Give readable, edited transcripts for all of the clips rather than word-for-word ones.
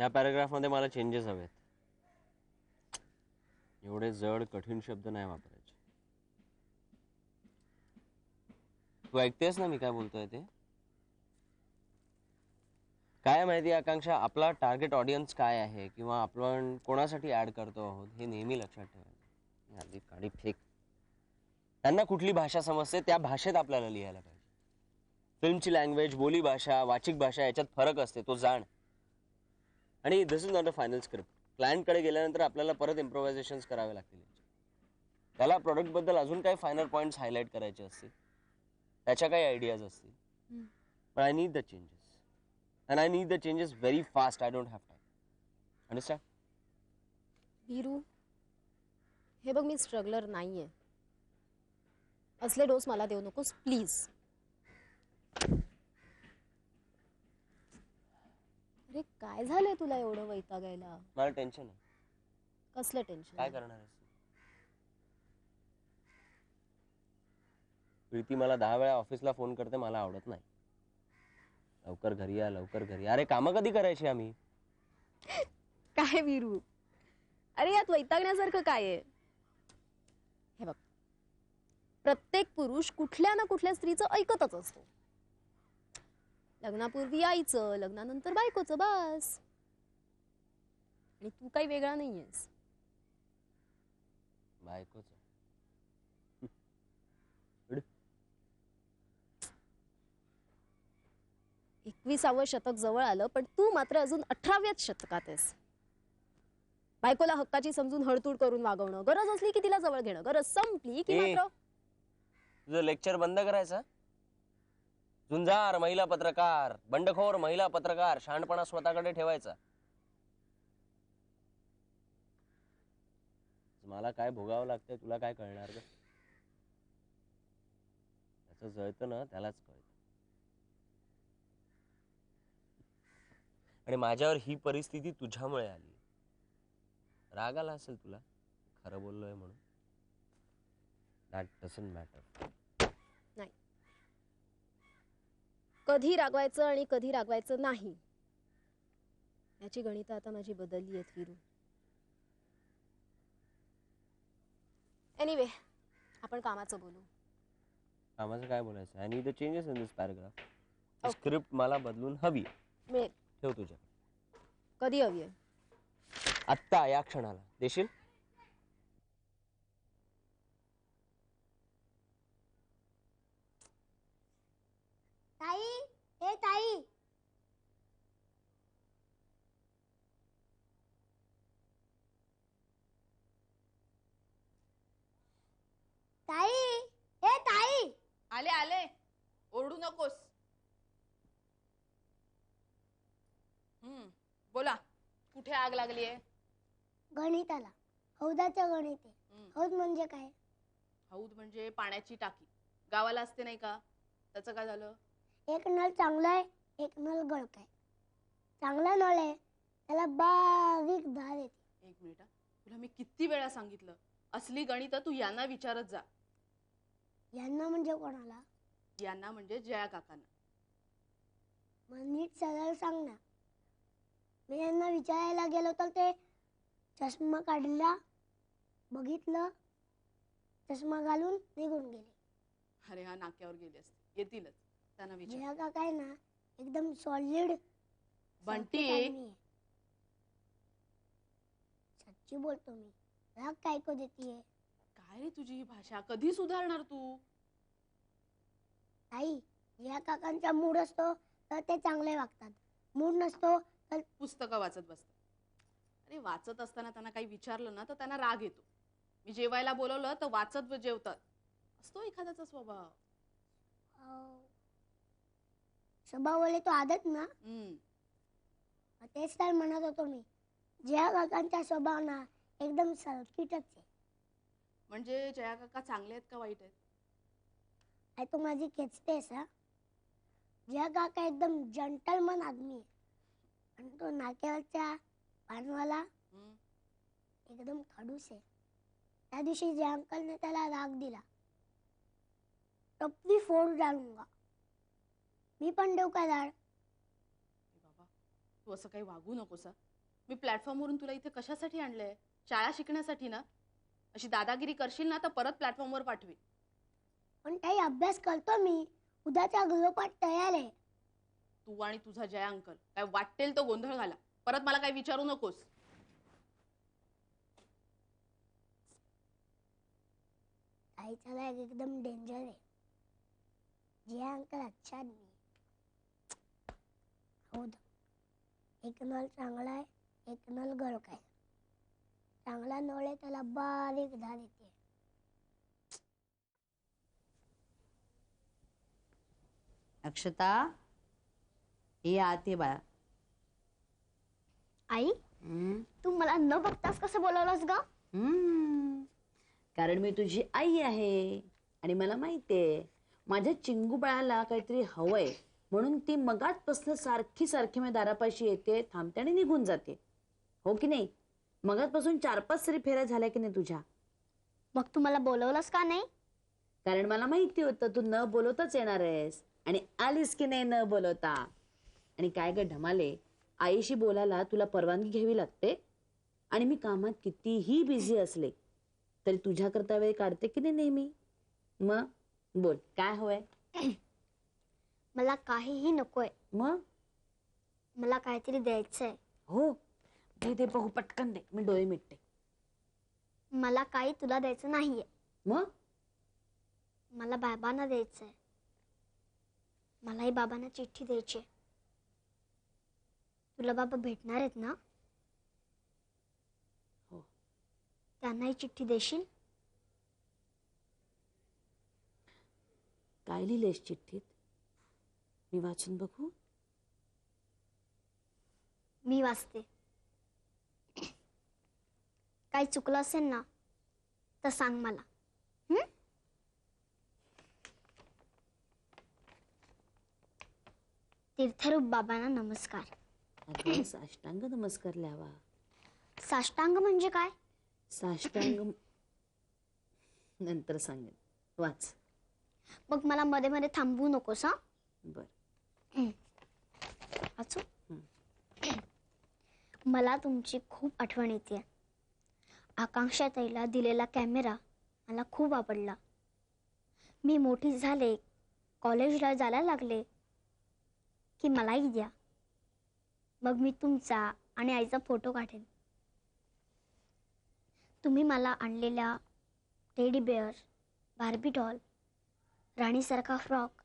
या पॅराग्राफ मध्ये मला चेंजेस हवेत. एवढे जड कठीण शब्द नाही वापरायचे. तू ऐकतेस ना मी काय बोलतोय ते? काय माहिती आकांक्षा, आपला टार्गेट ऑडियन्स काय आहे किंवा आपण कोणासाठी ऍड करतो आहोत हे नेहमी लक्षात ठेवायचं. आधी काडी फेक. त्यांना कुठली भाषा समजते त्या भाषेत आपल्याला लिहायला पाहिजे. फिल्मची लँग्वेज, बोली भाषा, वाचिक भाषा याच्यात फरक असते, तो जाण. आणि this is not a final script. क्लायंटकडे गेल्यानंतर आपल्याला परत इम्प्रोव्हायझेशन्स करावे लागतील. त्याला प्रॉडक्टबद्दल अजून काही फायनल पॉईंट्स हायलाईट करायचे असतील, त्याच्या काही आयडियाज असतील. पण I need the changes. And I need the changes very fast. I don't have time. Understand? Veeru, हे बघ मी स्ट्रगलर नाहीये. असले डोस मला देऊ नकोस प्लीज. अरे काय झालंय तुला एवढं वैतागायला? मला टेन्शन आहे. कसलं टेन्शन? काय करणार आहेस? प्रीती मला 10 वेळा ऑफिसला फोन करते, मला आवडत नाही. लवकर घरी या, लवकर घरी. अरे कामं कधी करायची आम्ही? काय वीरू, अरे यात वैतागण्यासारखं काय आहे? हे बघ, प्रत्येक पुरुष कुठल्या ना कुठल्या स्त्रीचं ऐकतच असतो. लग्नापूर्वी आईचं, लग्नानंतर बायकोचं, बस. आणि तू काही वेगळा नाहीयेस. बायकोचं? 21वे शतक जवळ आलं, पण तू मात्र अजून 18व्याच शतकात आहेस. बायकोला हक्काची समजून हळतूड करून वागवणं, गरज असली की तिला जवळ घेणं, गरज संपली की मात्र तुझं लेक्चर बंद करायचं. झुंजार महिला पत्रकार, बंडखोर महिला पत्रकार, शहाणपणा स्वतःकडे ठेवायचा. मला काय भोगावं लागतंय तुला काय कळणार ग? त्याचं जळतं ना त्यालाच कळतं. आणि माझ्यावर ही परिस्थिती तुझ्यामुळे आली. राग आला असेल तुला खरं बोललोय म्हणून. That doesn't matter. नाही, कधी रागवायचं आणि कधी रागवायचं नाही याची गणितं आता माझी बदलली आहेत वीरू. एनिवे, आपण कामाचं बोलू. कामाचं काय बोलायचं? I need the changes in this paragraph. Script मला बदलून हवी. मिळेल. ठेव तुझ्या. कधी हवी आहे? आत्ता या क्षणाला देशील? ताई, ए ताई. ताई, ए ताई. आले आले, ओरडू नकोस. बोला, कुठे आग लागली आहे? गणिताला. हौदाचं गणित आहे. हौद म्हणजे काय? हौद म्हणजे पाण्याची टाकी. गावाला असते नाही का? त्याचं काय झालं? एक नळ चांगला आहे, एक नळ गळक आहे. चांगला नळ आहे त्याला बारीक धार येते. एक मिनिट, तुला मी किती वेळा सांगितलं, असली गणित तू यांना विचारत जा. यांना म्हणजे कोणाला? यांना म्हणजे जया काकांना. मग नीट सरळ सांग ना. मी यांना विचारायला गेलो तर ते चष्मा काढला, बघितलं, चष्मा घालून निघून गेले. अरे हा नाक्यावर गेले असते, येतीलच. त्यांना विचार. जया काका आहे ना एकदम सॉलिड बंटी. सच्ची बोलतो मी. राग काय को देतीये? काय रे तुझी ही भाषा, कधी सुधारणार तू? आई, या काकांचा मूड असतो तर ते चांगले वागतात, मूड नसतो तर पुस्तकं वाचत बसतात. अरे वाचत असताना त्यांना काही विचारलं ना तर त्यांना राग येतो. मी जेवायला बोलवलं तर वाचत जेवतात. असतो एखाद्याचा स्वभाव. स्वभाव बोले तो आदत ना. तेच तर म्हणत होतो मी. जया काकांचा स्वभाव ना एकदम सलकिटच आहे. म्हणजे जया काका चांगले आहेत का वाईट आहेत? आई तू माझी खेचतेस हा. जया काका एकदम जंटलमन आदमी आहे. आणि तो नाक्यावरच्या पानवाला एकदम खडूस आहे. त्या दिवशी जे अंकलने त्याला राग दिला, टपली फोड डालूंगा. मी पण देऊ का दाड? बाबा तू असं काही वागू नकोस. मी प्लॅटफॉर्मवरून तुला इथे कशासाठी आणलंय? शाळा शिकण्यासाठी ना? अशी दादागिरी करशील ना तर परत प्लॅटफॉर्मवर पाठवी. पण काही अभ्यास करतो मी. उद्याचा गृहपाठ तयार आहे. तू आणि तुझा जया अंकल काय वाटेल तो गोंधळ घाला. परत मला काही विचारू नकोस. ताईचा राग एकदम डेंजर आहे. जे अंकल अच्छा आदमी. हो द. एक नळ चांगला आहे, एक नळ गळक आहे. चांगला नळ आहे त्याला बारीक धार येते. अक्षता, ये आते बाळा. आई, तू मला न बघताच कसं बोलवलंस ग? कारण मी तुझी आई आहे आणि मला माहितीये माझ्या चिंगू बाळाला काहीतरी हवंय, म्हणून ती मगाचपासून सारखी सारखी माझ्या दारापाशी येते, थांबते आणि निघून जाते. हो की नाही? मगाचपासून 4-5 तरी फेऱ्या झाल्या की नाही तुझ्या? मग तू मला बोलवलंस का नाही? कारण मला माहिती होतं तू न बोलवताच येणार आहेस आणि आलीस की नाही न बोलवता. आणि काय ग ढमाले, आईशी बोलायला तुला परवानगी घ्यावी लागते आणि मी कामात कितीही बिझी असले तरी तुझ्याकरता वेळ काढते की नाही नेहमी. मग बोल काय हवंय? मला काहीही नकोय. मग मला काहीतरी द्यायचंय. हो दे दे बघू पटकन दे, मी डोळे मिटते. मला काही तुला द्यायचं नाहीये. मग मला बाबांना द्यायचंय. मलाही बाबांना चिठ्ठी द्यायची. तुला बाबा भेटणार आहेत ना? हो. त्यांनाही चिठ्ठी देशील? काय लिहिलेस चिठ्ठीत? मी वाचून बघू. मी वाचते. काही चुकलं असेल ना तर सांग मला. तीर्थरूप बाबांना नमस्कार. अगं साष्टांग नमस्कार लिहावा. साष्टांग म्हणजे काय? साष्टांग नंतर सांगेन, वाच. मग मला मध्ये मध्ये थांबवू नकोस हा. बर. वाचू? मला तुमची खूप आठवण येते. आकांक्षा ताईला दिलेला कॅमेरा मला खूप आवडला. मी मोठी झाले, कॉलेजला जायला लागले की मलाही द्या. मग मी तुमचा आणि आईचा फोटो काढेन. तुम्ही मला आणलेला टेडी बेअर, बार्बी डॉल, राणीसारखा फ्रॉक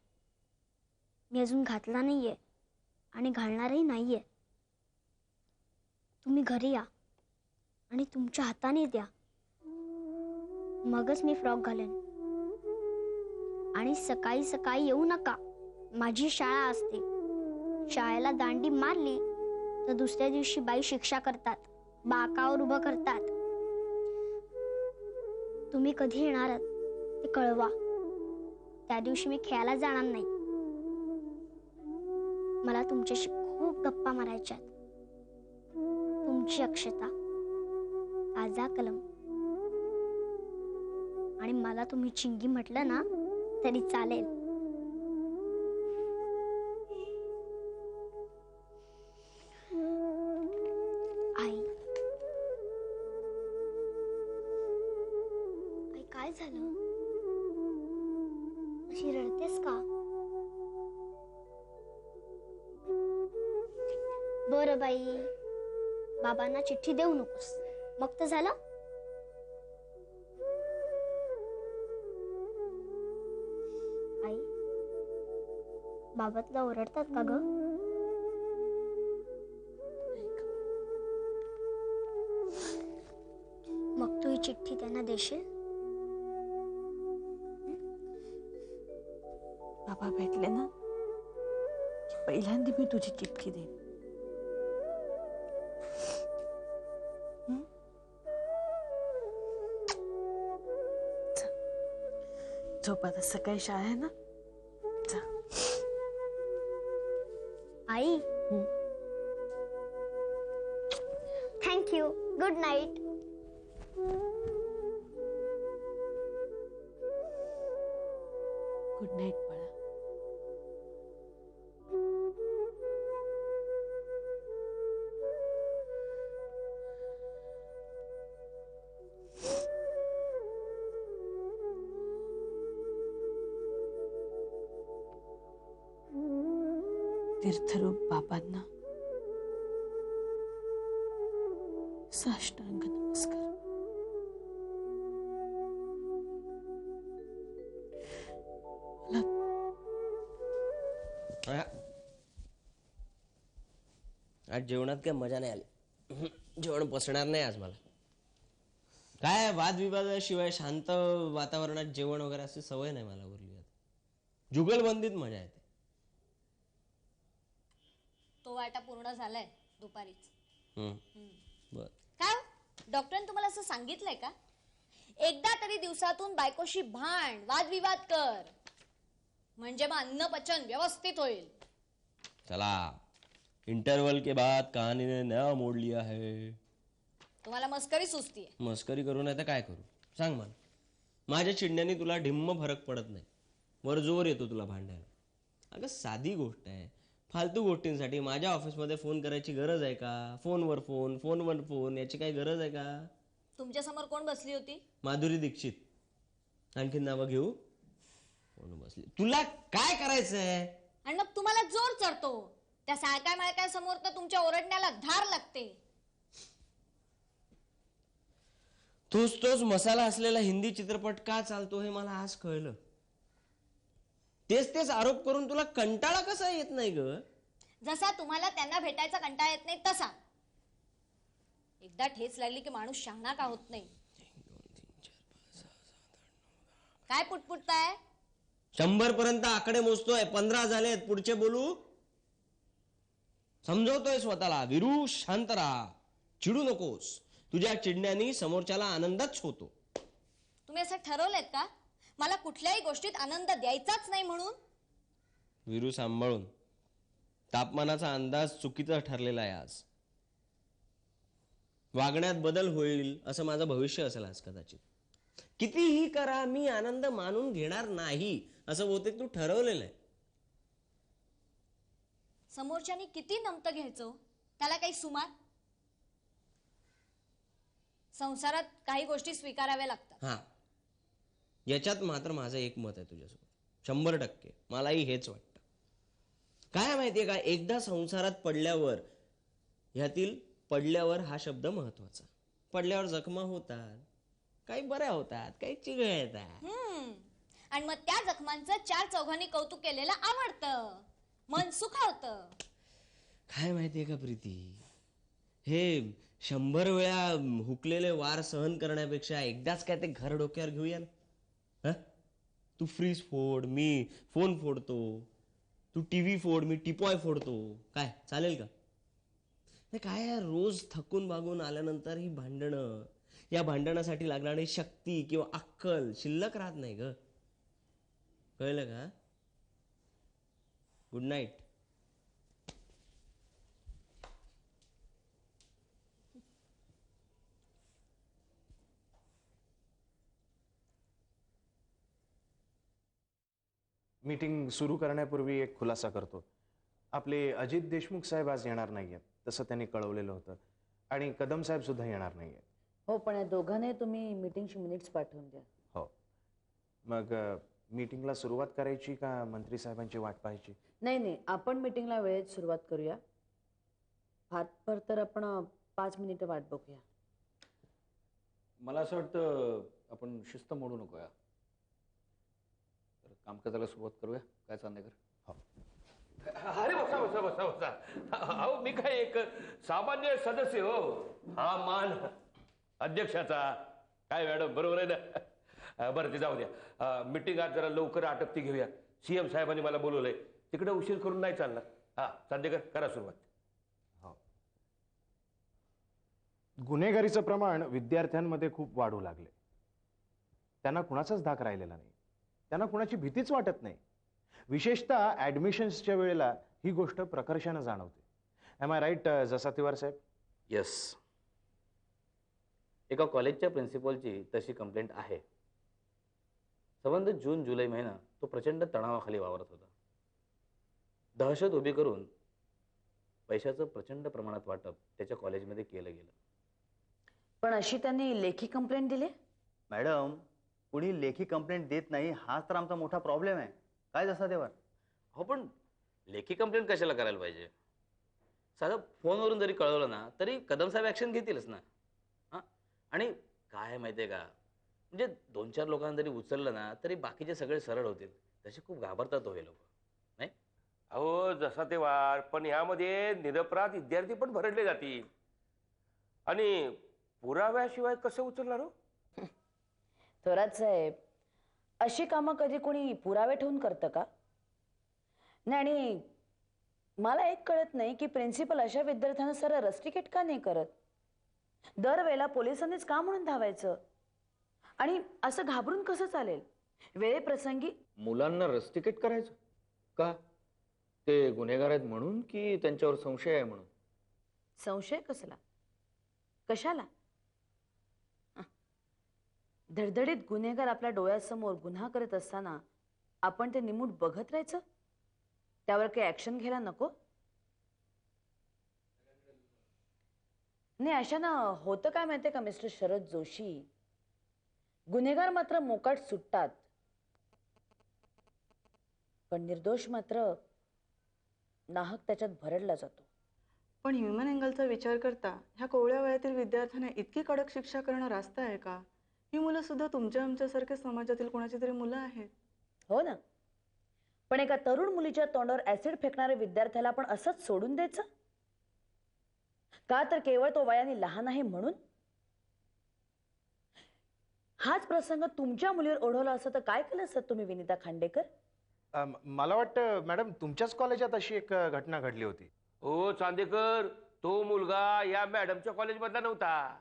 मी अजून घातला नाहीये आणि घालणारही नाहीये. तुम्ही घरी या आणि तुमच्या हाताने द्या. मगच मी फ्रॉक घालेन. आणि सकाळी सकाळी येऊ नका. माझी शाळा असते. शाळेला दांडी मारली तर दुसऱ्या दिवशी बाई शिक्षा करतात, बाकावर उभं करतात. तुम्ही कधी येणार आहात ते कळवा. त्या दिवशी मी खेळायला जाणार नाही. मला तुमच्याशी खूप गप्पा मारायच्या आहेत. तुमची अक्षता, ताजा कलम. आणि मला तुम्ही चिंगी म्हटलं ना तरी चालेल. आई, आई काय झालं? अशी रडतेस का? बरं बाई, बाबांना चिठ्ठी देऊ नकोस. मग तर झालं. आई, बाबा तुला ओरडतात का ग? मग तू ही चिठ्ठी त्यांना देशील? बाबा भेटले ना की पहिल्यांदा मी तुझी चिठ्ठी देईन. झोप आता, सकाळी शाळा आहे ना. जा. आई, thank you. Good night. Good night बाळा. तीर्थरूप बाबांना साष्टांग नमस्कार. आज जेवणात काय मजा नाही आली. जेवण पचणार नाही आज मला. काय वादविवादाशिवाय शांत वातावरणात जेवण वगैरे अशी सवय नाही मला उरली. जुगलबंदीत मजा येते. तो वाटा पूर्ण झालाय दुपारीच. बर. काय डॉक्टरांनी तुम्हाला असं सांगितलंय का एकदा तरी दिवसातून बायकोशी भांड वादविवाद कर म्हणजे मग अन्न पचन व्यवस्थित होईल. चला इंटरवल के बाद कहानी ने नया मोड लिया है. तुम्हाला मस्करी सुचतीये. मस्करी करू नाही तर काय करू सांग मला. माझ्या चिडण्याने तुला ढिम्म फरक पडत नाही. वर जोर येतो तुला भांडायला. अगं साधी गोष्ट आहे. फालतू गोष्टींसाठी माझ्या ऑफिसमध्ये फोन करायची गरज आहे का? फोनवर फोन याची काही गरज आहे का? तुमच्या समोर कोण बसली होती? माधुरी दीक्षित. आणखीन नावं घेऊ? कोण बसली? तुला काय करायचंय? आणि मग तुम्हाला जोर चढतो. त्या साळकाय माळकाय समोर तर तुमच्या ओरडण्याला धार लागते. तोच मसाला असलेला हिंदी चित्रपट का चालतो हे मला आज कळलं. तेच आरोप करून तुला कंटाळा कसा येत नाही ग? जसा तुम्हाला त्यांना भेटायचा कंटाळा येत नाही तसा. एकदा ठेच लागली की माणूस शहाणा का होत नाही. काय पुटपुटताय? 100 पर्यंत आकडे मोजतोय. 15 झालेत. पुढचे बोलू? समजवतोय स्वतःला. विरू शांत राहा. चिडू नकोस. तुझ्या चिडण्याने समोरच्याला आनंदच होतो. तुम्ही असं ठरवलंय का मला कुठल्याही गोष्टीत आनंद द्यायचाच नाही म्हणून? विरू सांभाळून. तापमानाचा अंदाज चुकीचा ठरलेला आहे आज. वागण्यात बदल होईल असं माझं भविष्य असेल आज कदाचित. कितीही करा मी आनंद मानून घेणार नाही असं बहुतेक तू ठरवलेलं आहे. समोरच्यानी किती नमतं घ्यायचं त्याला काही सुमार. संसारात काही गोष्टी स्वीकाराव्या लागतात. हा याच्यात मात्र माझं एक मत आहे तुझ्यासोबत. 100% मलाही हेच वाटतं. काय माहितीये का एकदा संसारात पडल्यावर ह्यातील पडल्यावर हा शब्द महत्वाचा. पडल्यावर जखमा होतात. काही बऱ्या होतात. काही चिघळ येतात. आणि मग त्या जखमांचं 4 चौघांनी कौतुक केलेलं आवडतं. मन सुखावतं. काय माहितीये का प्रीती हे 100 वेळा हुकलेले वार सहन करण्यापेक्षा एकदाच काय ते घर डोक्यावर घेऊया ना. तू फ्रीज फोड मी फोन फोडतो. तू टीव्ही फोड मी टिपॉय फोडतो. काय चालेल का? हे काय रोज थकून बागून आल्यानंतर ही भांडणं या भांडणासाठी लागणारी शक्ती किंवा अक्कल शिल्लक राहत नाही ग. कळलं का? Good night. मीटिंग सुरू करण्यापूर्वी एक खुलासा करतो. आपले अजित देशमुख साहेब आज येणार नाहीयेत तसं त्यांनी कळवलेलं होतं. आणि कदम साहेब सुद्धा येणार नाहीयेत. हो पण या दोघांनाही तुम्ही मीटिंगची मिनिट्स पाठवून द्या. हो मग मीटिंगला सुरुवात करायची का मंत्री साहेबांची वाट पाहायची? नाही आपण मीटिंगला वेळेत सुरुवात करूया. फार तर आपण 5 मिनिटं वाट बघूया. मला असं वाटतं आपण शिस्त मोडू नकोया. तर कामकाजाला सुरुवात करूया. काय चांदेकर? हो. अरे बसा बसा बसा बसा. अहो मी काय एक सामान्य सदस्य हो. हा मान अध्यक्षाचा. काय मॅडम बरोबर आहे ना? बरं ते जाऊ द्या. मीटिंग आज जरा लवकर आटपती घेऊया. सीएम साहेबांनी मला बोलवलंय. तिकडे उशीर करून नाही चालणार. हा चांदेकर करा सुरुवात. हो. गुन्हेगारीचं प्रमाण विद्यार्थ्यांमध्ये खूप वाढू लागले. त्यांना कुणाचाच धाक राहिलेला नाही. त्यांना कुणाची भीतीच वाटत नाही. विशेषतः ऍडमिशन्सच्या वेळेला ही गोष्ट प्रकर्षानं जाणवते. एम आय राईट जसा तिवार साहेब? येस. एका कॉलेजच्या प्रिन्सिपलची तशी कंप्लेंट आहे. संबंध जून जुलै महिना तो प्रचंड तणावाखाली वावरत होता. दहशत उभी करून पैशाचं प्रचंड प्रमाणात वाटप त्याच्या कॉलेजमध्ये केलं गेलं. पण अशी त्यांनी लेखी कंप्लेंट दिली? मॅडम कुणी लेखी कंप्लेंट देत नाही हाच तर आमचा मोठा प्रॉब्लेम आहे. काय जसा तेव्हा? हो पण लेखी कंप्लेंट कशाला करायला पाहिजे? साधं फोनवरून जरी कळवलं ना तरी कदम साहेब ऍक्शन घेतीलच ना. हा, आणि काय आहे माहितीये का, म्हणजे 2-4 लोकांना जरी उचललं ना तरी बाकीचे सगळे सरळ होतील. तसे खूप घाबरतात हो हे लोक, नाही? अहो जसा ते वार, पण यामध्ये निरपराध विद्यार्थी पण भरडले जातील आणि पुराव्याशिवाय कसं उचलणार हो? थोरात साहेब, अशी कामं कधी कोणी पुरावे ठेवून करतं का? नाही, आणि मला एक कळत नाही की प्रिन्सिपल अशा विद्यार्थ्यांना सरळ रस्टिकेट का नाही करत? दरवेळेला पोलिसांनीच का म्हणून धावायचं? आणि असं घाबरून कसं चालेल? वेळेप्रसंगी मुलांना रस्टिकेट करायचं का? ते गुन्हेगार आहेत म्हणून की त्यांच्यावर संशय आहे म्हणून? संशय कसला? कशाला? धडधडीत गुन्हेगार आपल्या डोळ्यासमोर गुन्हा करत असताना आपण ते निमूट बघत राहायचं? त्यावर काही ऍक्शन घ्यायला नको? नाही, अशानं होतं काय माहितीये का मिस्टर शरद जोशी, गुन्हेगार मात्र मोकाट सुटतात, पण निर्दोष मात्र नाहक त्याच्यात भरडला जातो. पण ह्युमन अँगलचा विचार करता ह्या कोवळ्या वयातील विद्यार्थ्यांना इतकी कडक शिक्षा करणं रास्त आहे का? ही मुलं सुद्धा तुमच्या आमच्यासारख्या समाजातील कोणाची तरी मुलं आहेत. हो ना, पण एका तरुण मुलीच्या तोंडावर ऍसिड फेकणाऱ्या विद्यार्थ्याला आपण असंच सोडून द्यायचं का? तर केवळ तो वयाने लहान आहे म्हणून? हाच प्रसंग तुमच्या मुलीवर ओढवला असता तर काय केलं असतं तुम्ही, विनिता खांडेकर? मला वाटतं मॅडम तुमच्याच कॉलेजात अशी एक घटना घडली होती. हो चांदेकर, तो मुलगा या मॅडमच्या कॉलेजमधला नव्हता.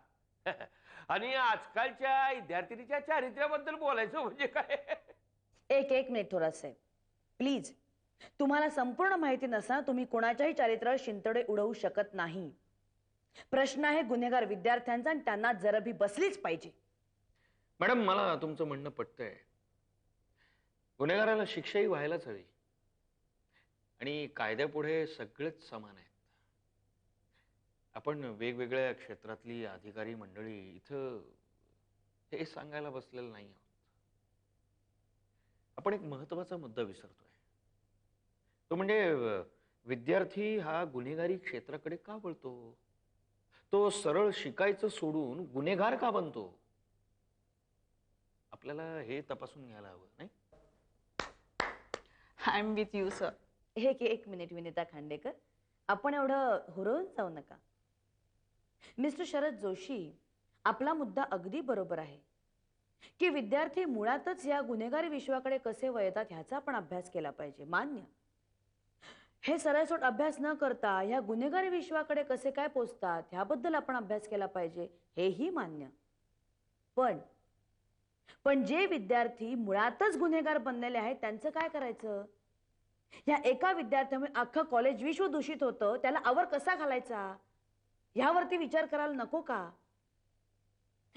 आणि आजकालच्या विद्यार्थिनीच्या चारित्र्याबद्दल बोलायचं म्हणजे काय? एक मिनिट थोरात साहेब, प्लीज. तुम्हाला संपूर्ण माहिती नसताना तुम्ही कोणाच्याही चारित्र्यावर शिंतोडे उडवू शकत नाही. प्रश्न आहे गुन्हेगार विद्यार्थ्यांचा आणि त्यांना जरबी बसलीच पाहिजे. मॅडम, मला तुमचं म्हणणं पटतंय. गुन्हेगाराला शिक्षाही व्हायलाच हवी आणि कायद्यापुढे सगळेच समान आहेत. आपण वेगवेगळ्या क्षेत्रातली अधिकारी मंडळी इथं हे सांगायला बसलेलं नाही आहोत. आपण एक महत्वाचा मुद्दा विसरतोय. तो म्हणजे विद्यार्थी हा गुन्हेगारी क्षेत्राकडे का वळतो? तो सरळ शिकायचं सोडून गुन्हेगार का बनतो? आपल्याला हे तपासून घ्यायला हवं, नाही? I am with you sir. एक मिनिट विनिता खांडेकर, आपण एवढं हुरळून जाऊ नका. मिस्टर शरद जोशी, आपला मुद्दा अगदी बरोबर आहे की विद्यार्थी मुळातच या गुन्हेगारी विश्वाकडे कसे वळतात ह्याचा आपण अभ्यास केला पाहिजे, मान्य. हे सरळसोट अभ्यास न करता ह्या गुन्हेगारी विश्वाकडे कसे काय पोचतात ह्याबद्दल आपण अभ्यास केला पाहिजे, हेही मान्य. पण जे विद्यार्थी मुळातच गुन्हेगार बनलेले आहेत त्यांचं काय करायचं? या एका विद्यार्थ्यामुळे अख्खं कॉलेज विश्व दूषित होतं, त्याला आवर कसा घालायचा ह्यावरती विचार करायला नको का?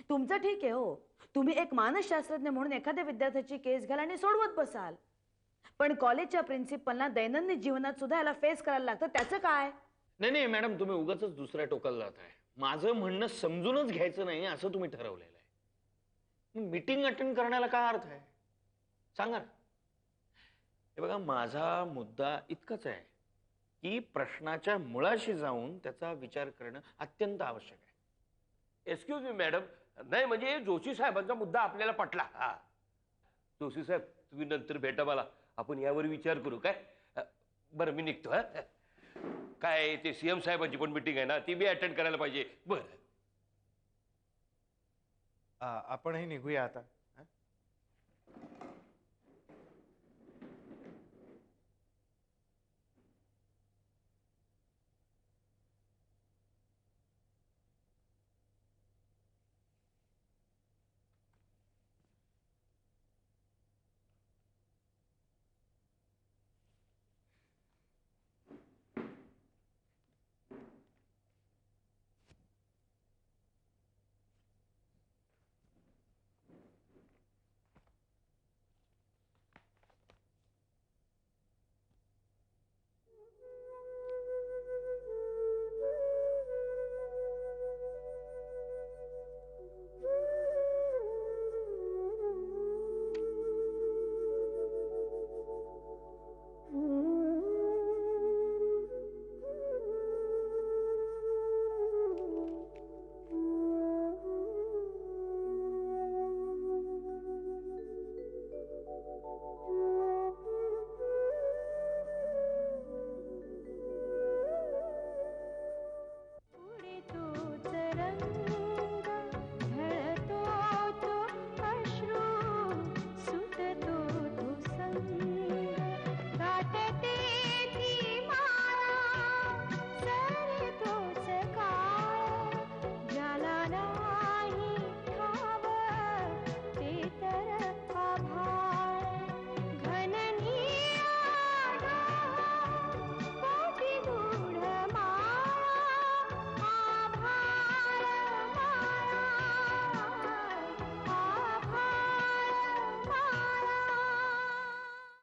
तुमचं ठीक आहे हो, तुम्ही एक मानसशास्त्रज्ञ म्हणून एखाद्या विद्यार्थ्याची केस घ्याल आणि सोडवत बसाल, पण कॉलेजच्या प्रिन्सिपलना दैनंदिन जीवनात सुद्धा याला फेस करायला लागतं, त्याचं काय? नाही मॅडम, तुम्ही उगाचच दुसऱ्या टोकाला जाताय. माझं म्हणणं समजूनच घ्यायचं नाही असं तुम्ही ठरवलेलं आहे. मीटिंग अटेंड करण्याला काय अर्थ आहे सांगा ना. हे बघा, माझा मुद्दा इतकाच आहे की प्रश्नाच्या मुळाशी जाऊन त्याचा विचार करणं अत्यंत आवश्यक आहे. एक्सक्यूज मी मॅडम, नाही म्हणजे जोशी साहेबांचा मुद्दा आपल्याला पटला. हा, जोशी साहेब तुम्ही नंतर भेटा मला, आपण यावर विचार करू काय. बरं मी निघतो. हा, काय ते सीएम साहेबांची पण मीटिंग आहे ना, ती बी अटेंड करायला पाहिजे. बरं आपणही निघूया आता. आभाळ